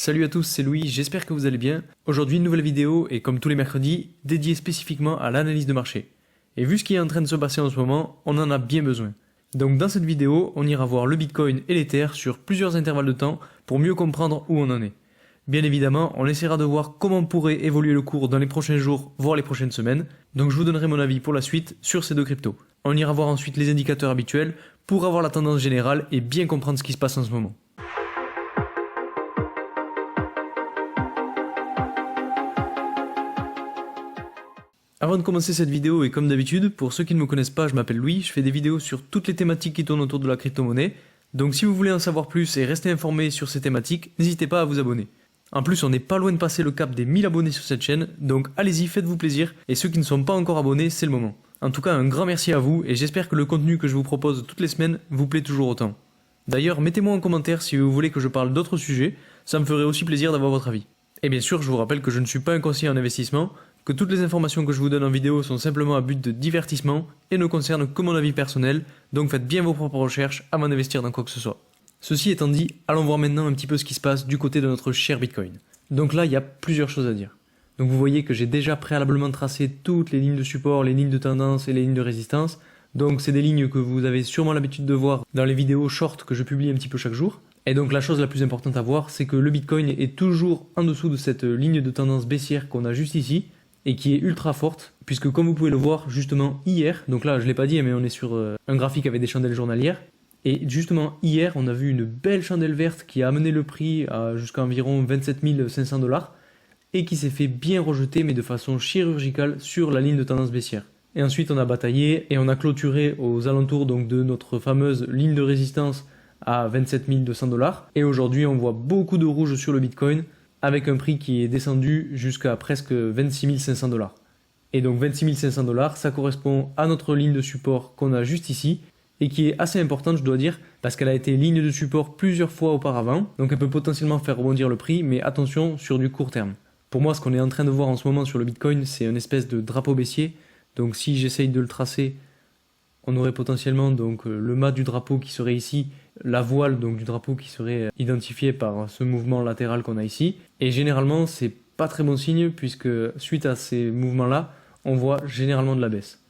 Salut à tous, c'est Louis, j'espère que vous allez bien. Aujourd'hui une nouvelle vidéo et comme tous les mercredis, dédiée spécifiquement à l'analyse de marché. Et vu ce qui est en train de se passer en ce moment, on en a bien besoin. Donc dans cette vidéo, on ira voir le Bitcoin et l'Ether sur plusieurs intervalles de temps pour mieux comprendre où on en est. Bien évidemment, on essaiera de voir comment pourrait évoluer le cours dans les prochains jours, voire les prochaines semaines. Donc je vous donnerai mon avis pour la suite sur ces deux cryptos. On ira voir ensuite les indicateurs habituels pour avoir la tendance générale et bien comprendre ce qui se passe en ce moment. Avant de commencer cette vidéo, et comme d'habitude, pour ceux qui ne me connaissent pas, je m'appelle Louis, je fais des vidéos sur toutes les thématiques qui tournent autour de la crypto-monnaie. Donc si vous voulez en savoir plus et rester informé sur ces thématiques, n'hésitez pas à vous abonner. En plus, on n'est pas loin de passer le cap des 1000 abonnés sur cette chaîne, donc allez-y, faites-vous plaisir, et ceux qui ne sont pas encore abonnés, c'est le moment. En tout cas, un grand merci à vous, et j'espère que le contenu que je vous propose toutes les semaines vous plaît toujours autant. D'ailleurs, mettez-moi en commentaire si vous voulez que je parle d'autres sujets, ça me ferait aussi plaisir d'avoir votre avis. Et bien sûr, je vous rappelle que je ne suis pas un conseiller en investissement, que toutes les informations que je vous donne en vidéo sont simplement à but de divertissement et ne concernent que mon avis personnel, donc faites bien vos propres recherches avant d'investir dans quoi que ce soit. Ceci étant dit, allons voir maintenant un petit peu ce qui se passe du côté de notre cher Bitcoin. Donc là, il y a plusieurs choses à dire. Donc vous voyez que j'ai déjà préalablement tracé toutes les lignes de support, les lignes de tendance et les lignes de résistance. Donc c'est des lignes que vous avez sûrement l'habitude de voir dans les vidéos short que je publie un petit peu chaque jour. Et donc la chose la plus importante à voir, c'est que le Bitcoin est toujours en dessous de cette ligne de tendance baissière qu'on a juste ici, et qui est ultra forte, puisque comme vous pouvez le voir justement hier, donc là je ne l'ai pas dit mais on est sur un graphique avec des chandelles journalières, et justement hier on a vu une belle chandelle verte qui a amené le prix à jusqu'à environ 27 500 $, et qui s'est fait bien rejeter mais de façon chirurgicale sur la ligne de tendance baissière. Et ensuite on a bataillé et on a clôturé aux alentours donc de notre fameuse ligne de résistance à 27 200 $, et aujourd'hui on voit beaucoup de rouge sur le Bitcoin, avec un prix qui est descendu jusqu'à presque 26 500 $. Et donc 26 500 $, ça correspond à notre ligne de support qu'on a juste ici, et qui est assez importante je dois dire, parce qu'elle a été ligne de support plusieurs fois auparavant, donc elle peut potentiellement faire rebondir le prix, mais attention sur du court terme. Pour moi, ce qu'on est en train de voir en ce moment sur le Bitcoin, c'est une espèce de drapeau baissier, donc si j'essaye de le tracer, on aurait potentiellement donc le mât du drapeau qui serait ici, la voile donc du drapeau qui serait identifiée par ce mouvement latéral qu'on a ici. Et généralement, c'est pas très bon signe puisque suite à ces mouvements-là, on voit généralement de la baisse.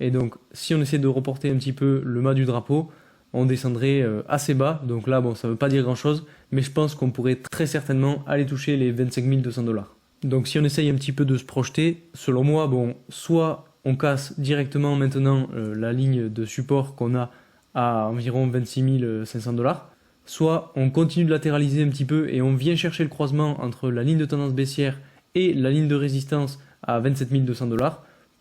Et donc, si on essaie de reporter un petit peu le mât du drapeau, on descendrait assez bas. Donc là, bon, ça veut pas dire grand-chose, mais je pense qu'on pourrait très certainement aller toucher les 25 200 $. Donc si on essaye un petit peu de se projeter, selon moi, bon, soit on casse directement maintenant la ligne de support qu'on a à environ 26 500 $, soit on continue de latéraliser un petit peu et on vient chercher le croisement entre la ligne de tendance baissière et la ligne de résistance à 27 200 $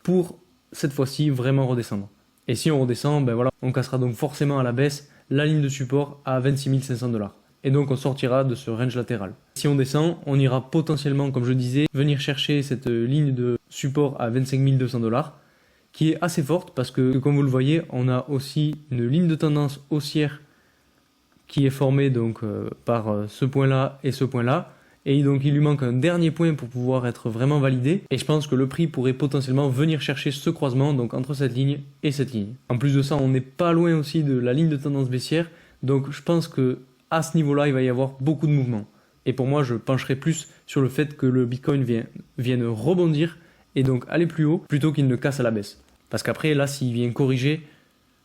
pour cette fois-ci vraiment redescendre. Et si on redescend, ben voilà, on cassera donc forcément à la baisse la ligne de support à 26 500 $. Et donc on sortira de ce range latéral. Si on descend, on ira potentiellement, comme je disais, venir chercher cette ligne de support à 25 200 $, qui est assez forte parce que, comme vous le voyez, on a aussi une ligne de tendance haussière qui est formée donc par ce point-là et ce point-là. Et donc il lui manque un dernier point pour pouvoir être vraiment validé. Et je pense que le prix pourrait potentiellement venir chercher ce croisement donc entre cette ligne et cette ligne. En plus de ça, on n'est pas loin aussi de la ligne de tendance baissière. Donc je pense que à ce niveau-là, il va y avoir beaucoup de mouvements. Et pour moi, je pencherai plus sur le fait que le Bitcoin vienne rebondir et donc aller plus haut plutôt qu'il ne casse à la baisse. Parce qu'après, là, s'il vient corriger,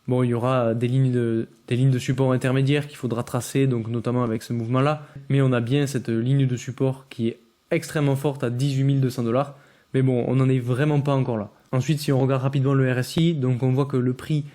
bon, il y aura des lignes de support intermédiaires qu'il faudra tracer, donc notamment avec ce mouvement-là. Mais on a bien cette ligne de support qui est extrêmement forte à 18 200 $. Mais bon, on n'en est vraiment pas encore là. Ensuite, si on regarde rapidement le RSI, donc on voit que le prix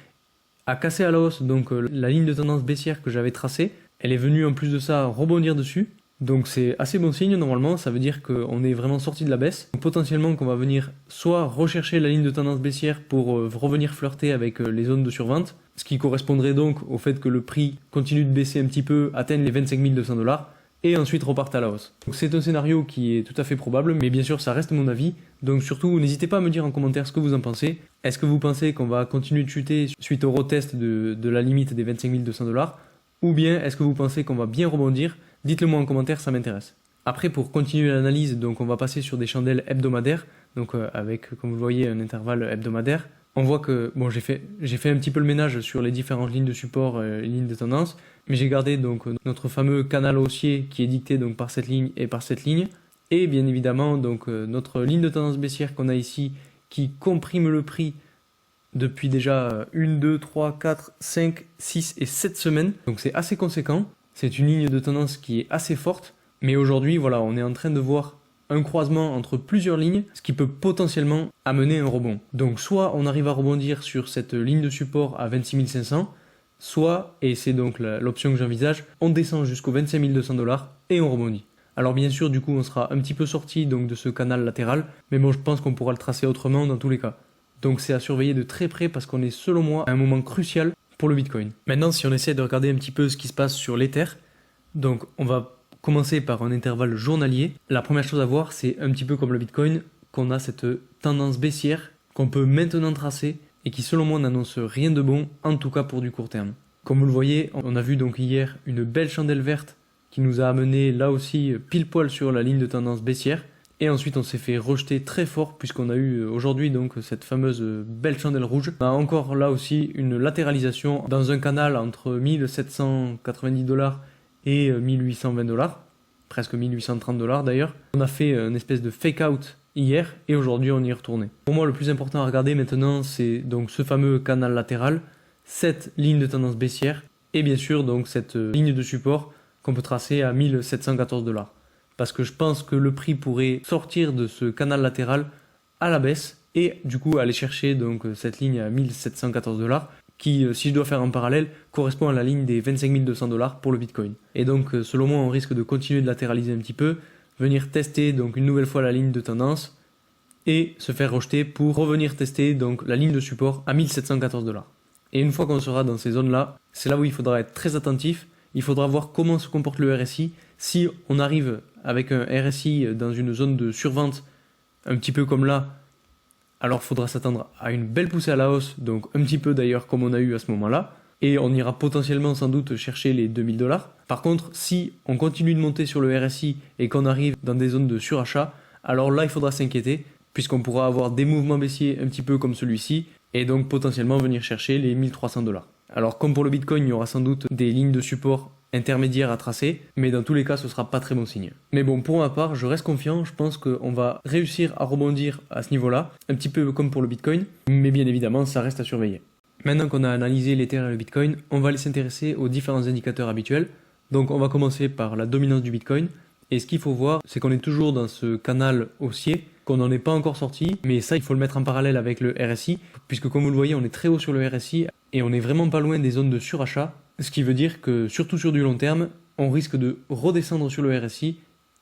a cassé à la hausse, donc la ligne de tendance baissière que j'avais tracée, elle est venue en plus de ça rebondir dessus. Donc c'est assez bon signe normalement, ça veut dire qu'on est vraiment sorti de la baisse. Donc, potentiellement qu'on va venir soit rechercher la ligne de tendance baissière pour revenir flirter avec les zones de survente, ce qui correspondrait donc au fait que le prix continue de baisser un petit peu, atteigne les 25 200 $, et ensuite reparte à la hausse. Donc c'est un scénario qui est tout à fait probable, mais bien sûr ça reste mon avis. Donc surtout n'hésitez pas à me dire en commentaire ce que vous en pensez. Est-ce que vous pensez qu'on va continuer de chuter suite au retest de la limite des 25 200 $, ou bien est-ce que vous pensez qu'on va bien rebondir? Dites-le moi en commentaire, ça m'intéresse. Après, pour continuer l'analyse, donc on va passer sur des chandelles hebdomadaires, donc avec, comme vous le voyez, un intervalle hebdomadaire. on voit que bon, j'ai fait un petit peu le ménage sur les différentes lignes de support et lignes de tendance, mais j'ai gardé donc notre fameux canal haussier qui est dicté donc par cette ligne et par cette ligne, et bien évidemment donc notre ligne de tendance baissière qu'on a ici qui comprime le prix depuis déjà 1, 2, 3, 4, 5, 6 et 7 semaines, donc c'est assez conséquent. C'est une ligne de tendance qui est assez forte, mais aujourd'hui voilà, on est en train de voir un croisement entre plusieurs lignes, ce qui peut potentiellement amener un rebond. Donc soit on arrive à rebondir sur cette ligne de support à 26 500, soit, et c'est donc l'option que j'envisage, on descend jusqu'aux 25 200 $ et on rebondit. Alors bien sûr, du coup, on sera un petit peu sorti donc, de ce canal latéral, mais bon, je pense qu'on pourra le tracer autrement dans tous les cas. Donc c'est à surveiller de très près parce qu'on est, selon moi, à un moment crucial pour le Bitcoin. Maintenant, si on essaie de regarder un petit peu ce qui se passe sur l'Ether, donc on va commencer par un intervalle journalier. La première chose à voir, c'est un petit peu comme le Bitcoin, qu'on a cette tendance baissière qu'on peut maintenant tracer et qui selon moi n'annonce rien de bon, en tout cas pour du court terme. Comme vous le voyez, on a vu donc hier une belle chandelle verte qui nous a amené là aussi pile poil sur la ligne de tendance baissière. Et ensuite on s'est fait rejeter très fort puisqu'on a eu aujourd'hui donc cette fameuse belle chandelle rouge. On a encore là aussi une latéralisation dans un canal entre 1790 $ et 1820 $, presque 1830 $ d'ailleurs. On a fait une espèce de fake out hier et aujourd'hui on y est retourné. Pour moi le plus important à regarder maintenant c'est donc ce fameux canal latéral, cette ligne de tendance baissière et bien sûr donc cette ligne de support qu'on peut tracer à 1714 $. Parce que je pense que le prix pourrait sortir de ce canal latéral à la baisse et du coup aller chercher donc cette ligne à 1714 $, qui, si je dois faire un parallèle, correspond à la ligne des 25 200 $ pour le Bitcoin. Et donc, selon moi, on risque de continuer de latéraliser un petit peu, venir tester donc une nouvelle fois la ligne de tendance et se faire rejeter pour revenir tester donc la ligne de support à 1714 $. Et une fois qu'on sera dans ces zones-là, c'est là où il faudra être très attentif. Il faudra voir comment se comporte le RSI. Si on arrive avec un RSI dans une zone de survente, un petit peu comme là, alors il faudra s'attendre à une belle poussée à la hausse, donc un petit peu d'ailleurs comme on a eu à ce moment-là, et on ira potentiellement sans doute chercher les 2000 $. Par contre, si on continue de monter sur le RSI et qu'on arrive dans des zones de surachat, alors là il faudra s'inquiéter, puisqu'on pourra avoir des mouvements baissiers un petit peu comme celui-ci, et donc potentiellement venir chercher les 1300 $. Alors comme pour le Bitcoin, il y aura sans doute des lignes de support intermédiaires à tracer, mais dans tous les cas ce sera pas très bon signe. Mais bon, pour ma part, je reste confiant, je pense qu'on va réussir à rebondir à ce niveau-là, un petit peu comme pour le Bitcoin, mais bien évidemment ça reste à surveiller. Maintenant qu'on a analysé l'Ether et le Bitcoin, on va aller s'intéresser aux différents indicateurs habituels. Donc on va commencer par la dominance du Bitcoin, et ce qu'il faut voir, c'est qu'on est toujours dans ce canal haussier, qu'on n'en est pas encore sorti, mais ça il faut le mettre en parallèle avec le RSI, puisque comme vous le voyez, on est très haut sur le RSI, et on est vraiment pas loin des zones de surachat, ce qui veut dire que surtout sur du long terme, on risque de redescendre sur le RSI,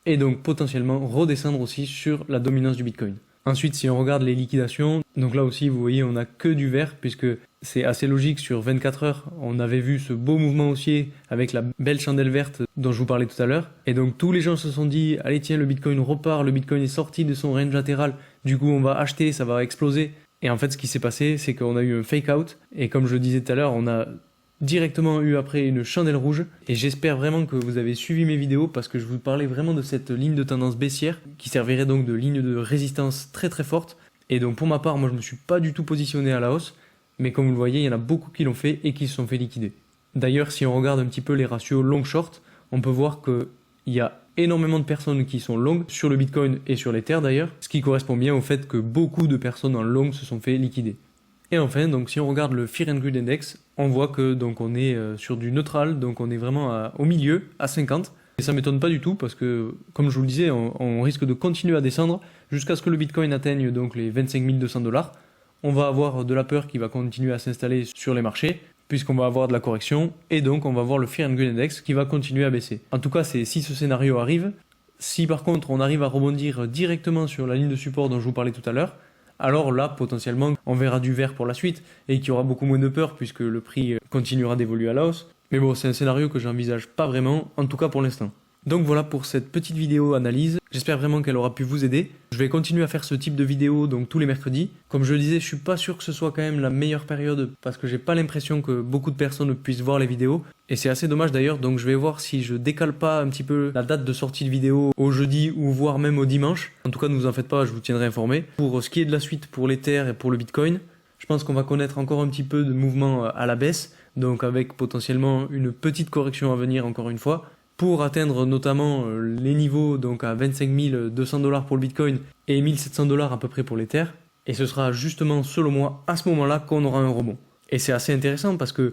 et donc potentiellement redescendre aussi sur la dominance du Bitcoin. Ensuite, si on regarde les liquidations, donc là aussi vous voyez on n'a que du vert, puisque c'est assez logique, sur 24 heures, on avait vu ce beau mouvement haussier avec la belle chandelle verte dont je vous parlais tout à l'heure. Et donc tous les gens se sont dit, allez tiens, le Bitcoin repart, le Bitcoin est sorti de son range latéral, du coup on va acheter, ça va exploser. Et en fait ce qui s'est passé, c'est qu'on a eu un fake out, et comme je le disais tout à l'heure, on a directement eu après une chandelle rouge. Et j'espère vraiment que vous avez suivi mes vidéos, parce que je vous parlais vraiment de cette ligne de tendance baissière, qui servirait donc de ligne de résistance très très forte. Et donc pour ma part, moi je me suis pas du tout positionné à la hausse, mais comme vous le voyez, il y en a beaucoup qui l'ont fait et qui se sont fait liquider. D'ailleurs, si on regarde un petit peu les ratios long-short, on peut voir qu'il y a énormément de personnes qui sont longues sur le Bitcoin et sur l'Ether d'ailleurs, ce qui correspond bien au fait que beaucoup de personnes en long se sont fait liquider. Et enfin, donc si on regarde le Fear and Greed Index, on voit que donc on est sur du neutral, donc on est vraiment au milieu, à 50. Et ça m'étonne pas du tout parce que, comme je vous le disais, on risque de continuer à descendre jusqu'à ce que le Bitcoin atteigne donc les 25 200 $. On va avoir de la peur qui va continuer à s'installer sur les marchés, puisqu'on va avoir de la correction, et donc on va voir le Fear and Greed Index qui va continuer à baisser. En tout cas, c'est si ce scénario arrive. Si par contre on arrive à rebondir directement sur la ligne de support dont je vous parlais tout à l'heure, alors là, potentiellement, on verra du vert pour la suite, et qu'il y aura beaucoup moins de peur, puisque le prix continuera d'évoluer à la hausse. Mais bon, c'est un scénario que j'envisage pas vraiment, en tout cas pour l'instant. Donc voilà pour cette petite vidéo analyse, j'espère vraiment qu'elle aura pu vous aider. Je vais continuer à faire ce type de vidéo donc tous les mercredis. Comme je le disais, je suis pas sûr que ce soit quand même la meilleure période parce que j'ai pas l'impression que beaucoup de personnes puissent voir les vidéos. Et c'est assez dommage d'ailleurs, donc je vais voir si je décale pas un petit peu la date de sortie de vidéo au jeudi ou voire même au dimanche. En tout cas, ne vous en faites pas, je vous tiendrai informé. Pour ce qui est de la suite pour l'Ether et pour le Bitcoin, je pense qu'on va connaître encore un petit peu de mouvement à la baisse, donc avec potentiellement une petite correction à venir encore une fois, pour atteindre notamment les niveaux donc à 25 200 $ pour le Bitcoin et 1700 $ à peu près pour l'Ether. Et ce sera justement, selon moi, à ce moment-là qu'on aura un rebond. Et c'est assez intéressant parce que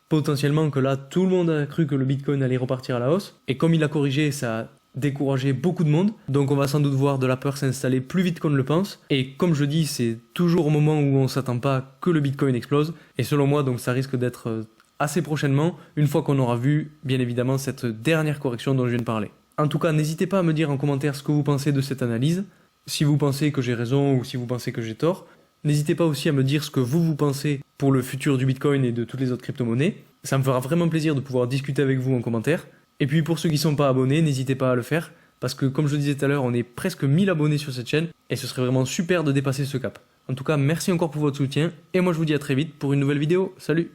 potentiellement que là, tout le monde a cru que le Bitcoin allait repartir à la hausse. Et comme il a corrigé, ça a découragé beaucoup de monde. Donc on va sans doute voir de la peur s'installer plus vite qu'on ne le pense. Et comme je dis, c'est toujours au moment où on s'attend pas que le Bitcoin explose. Et selon moi, donc ça risque d'être assez prochainement, une fois qu'on aura vu, bien évidemment, cette dernière correction dont je viens de parler. En tout cas, n'hésitez pas à me dire en commentaire ce que vous pensez de cette analyse. Si vous pensez que j'ai raison ou si vous pensez que j'ai tort. N'hésitez pas aussi à me dire ce que vous pensez pour le futur du Bitcoin et de toutes les autres crypto-monnaies. Ça me fera vraiment plaisir de pouvoir discuter avec vous en commentaire. Et puis pour ceux qui ne sont pas abonnés, n'hésitez pas à le faire. Parce que comme je le disais tout à l'heure, on est presque 1000 abonnés sur cette chaîne. Et ce serait vraiment super de dépasser ce cap. En tout cas, merci encore pour votre soutien. Et moi je vous dis à très vite pour une nouvelle vidéo. Salut!